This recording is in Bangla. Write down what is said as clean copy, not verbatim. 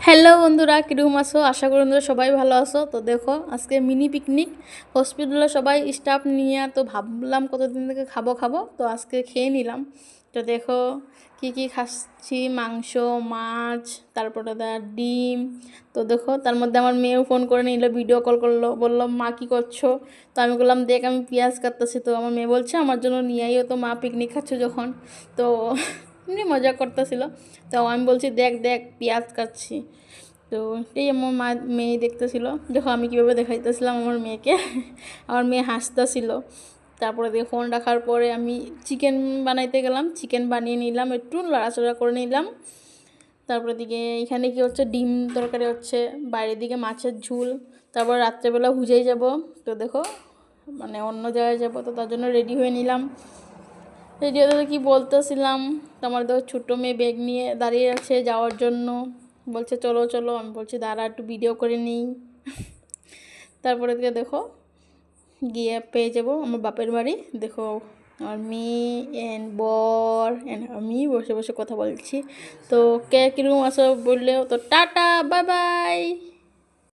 হ্যালো বন্ধুরা, কিরকম আছো? আশা করি বন্ধুরা সবাই ভালো আছো। তো দেখো, আজকে মিনি পিকনিক হসপিটালে সবাই স্টাফ নিয়ে, তো ভাবলাম কতদিন থেকে খাবো খাবো, তো আজকে খেয়ে নিলাম। তো দেখো কি কি খাচ্ছি, মাংস, মাছ, তারপরে ডিম। তো দেখো তার মধ্যে আমার মেয়েও ফোন করে নিল, ভিডিও কল করলো, বললো মা কী করছো? তো আমি বললাম দেখ আমি পেঁয়াজ কাটতেছি। তো আমার মেয়ে বলছে আমার জন্য নিয়ে আইও, তো মা পিকনিক খাচ্ছ যখন। তো এমনি মজা করতেছিল। তো আমি বলছি দেখ দেখ পেঁয়াজ কাটছি। তো এই আমার মেয়ে দেখতেছিল, দেখো আমি কীভাবে দেখাইতেছিলাম আমার মেয়েকে। আমার মেয়ে হাসতেছিল। তারপরে দিয়ে ফোন রাখার পরে আমি চিকেন বানাইতে গেলাম, চিকেন বানিয়ে নিলাম, একটু লড়াচড়া করে নিলাম। তারপরে দিকে এখানে কি হচ্ছে, ডিম তরকারি হচ্ছে, বাইরের দিকে মাছের ঝোল। তারপর রাত্রেবেলা হুজেই যাব। তো দেখো মানে অন্য জায়গায় যাব, তো তার জন্য রেডি হয়ে নিলাম। রেডি হতে কি বলতেছিলাম, তোমার দেখো ছোটো মেয়ে ব্যাগ নিয়ে দাঁড়িয়ে আছে যাওয়ার জন্য, বলছে চলো চলো। আমি বলছি দাঁড়া একটু ভিডিও করে নিই। তারপরে দিকে দেখো গিয়ে পেয়ে যাবো আমার বাপের বাড়ি। দেখো আমার মেয়ে অ্যান্ড বর অ্যান্ড আমি বসে বসে কথা বলছি। তো কে কীরকম আসো বললেও তো টাটা বাই বাই।